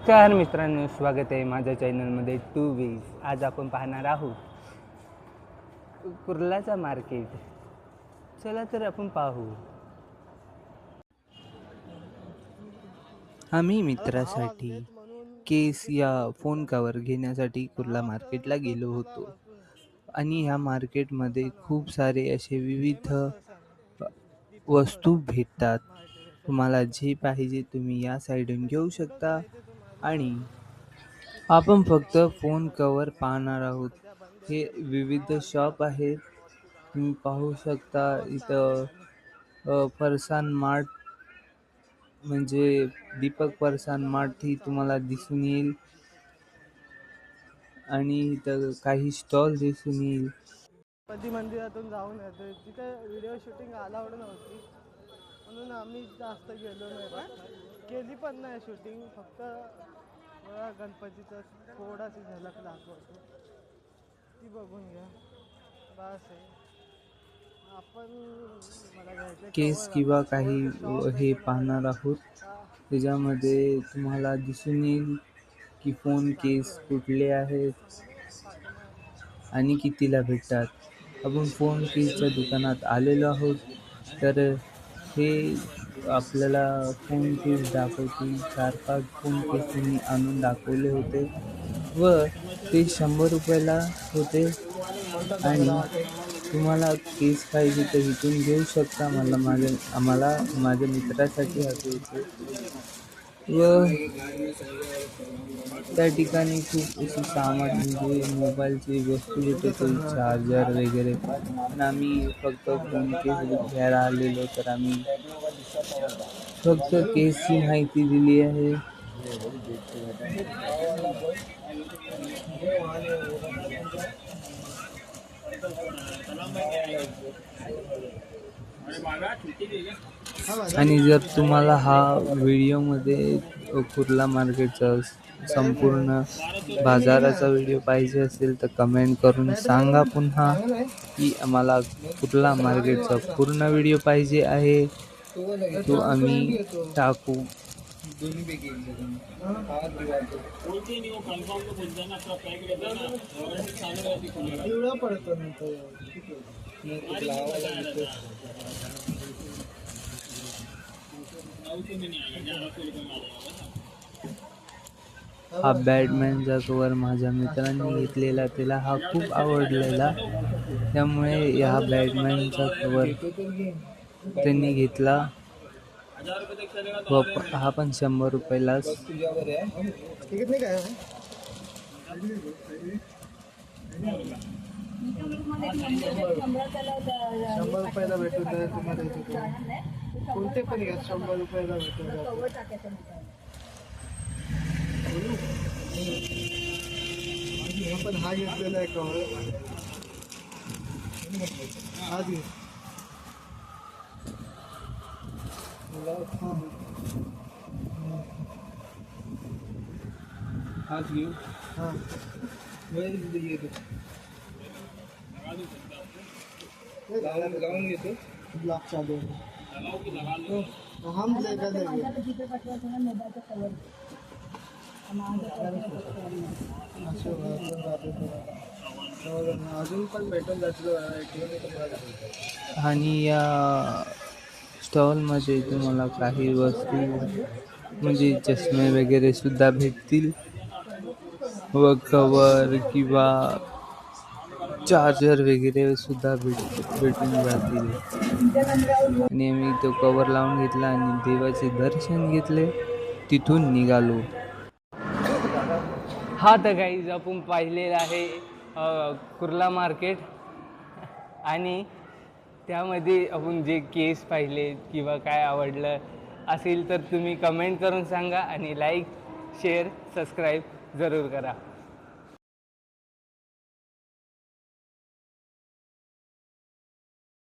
नमस्कार मित्रांनो, स्वागत आहे माझ्या चॅनलमध्ये टू वेज. आज आपण पाहणार आहोत कुर्लाचा मार्केट. चला तर आपण पाहू. आम्ही मित्रासाठी केस या फोन कवर घेण्यासाठी कुर्ला मार्केटला गेलो होतो आणि ह्या मार्केटमध्ये खूप सारे असे विविध वस्तू भेटतात. तुम्हाला जे पाहिजे तुम्ही या साईडून घेऊ शकता. आणि आपण फक्त फोन कवर पाहणार आहोत. हे विविध शॉप आहेत, तुम्ही पाहू शकता. इथं फरसान मार्ट म्हणजे दीपक फरसान मार्ट ही तुम्हाला दिसून येईल आणि इथं काही स्टॉल दिसून येईल. गणपती मंदिरातून जाऊन येतो. तिथे व्हिडिओ शूटिंग अलाउड नव्हती म्हणून आम्ही जास्त गेलो नाही, केली पण नाही शूटिंग. फक्त गणपतीचं थोडाशी झलक दाखवतो, ती बघून घ्या बस आहे. आपण मला घ्यायचं केस किंवा काही हे पाहणार आहोत. त्याच्यामध्ये तुम्हाला दिसून येईल की फोन केस कुठले आहेत आणि कितीला भेटतात. आपण फोन केसच्या दुकानात आलेलो आहोत. तर हे आपल्याला फोन केस दाखवतील. 4-5 फोन केस त्यांनी आणून दाखवले होते व ते 100 रुपयाला होते. आणि तुम्हाला केस पाहिजे तर इथून घेऊ शकता. आम्हाला माझ्या मित्रासाठी हवे होते व त्या ठिकाणी खूप अशी सामान म्हणजे मोबाईलची वस्तू भेटत होती, चार्जर वगैरे. पण आम्ही फक्त फोन केस घ्यायला आलेलो, तर आम्ही फक्त केसची माहिती दिली आहे. आणि जर तुम्हाला हा व्हिडिओमध्ये कुर्ला मार्केटचा संपूर्ण बाजाराचा व्हिडिओ पाहिजे असेल तर कमेंट करून सांगा पुन्हा की आम्हाला कुर्ला मार्केटचा पूर्ण व्हिडिओ पाहिजे आहे, तो आम्ही टाकू. हा बॅटमॅनचा कवर माझ्या मित्रांनी घेतलेला, त्याला हा खूप आवडलेला, त्यामुळे ह्या बॅटमॅनचा कवर त्यांनी घेतला व हा पण 100 रुपयालाच. 100 रुपयाला भेटून जाईल तुम्हाला. कोणते पण घ्या, 100 रुपयाला भेटून जाईल. पण हा घेतलेला आहे कवर, हाच घे. हाच घेऊ. हाँ घेतो. ब्लॉक चालू हम अजून पण भेटून जातील. आणि या स्टॉलमध्ये तुम्हाला काही वस्तू म्हणजे चष्मे वगैरे सुद्धा भेटतील व कवर किंवा चार्जर वगैरे सुद्धा भेटून जातील. आणि मी तो कवर लावून घेतला आणि देवाचे दर्शन घेतले, तिथून निघालो. हा तर गाईज आपण पाहिलेला आहे कुर्ला मार्केट. आणि त्यामध्ये आपण जे केस पाहिले किंवा काय आवडलं असेल तर तुम्ही कमेंट करून सांगा आणि लाईक, शेअर, सबस्क्राईब जरूर करा.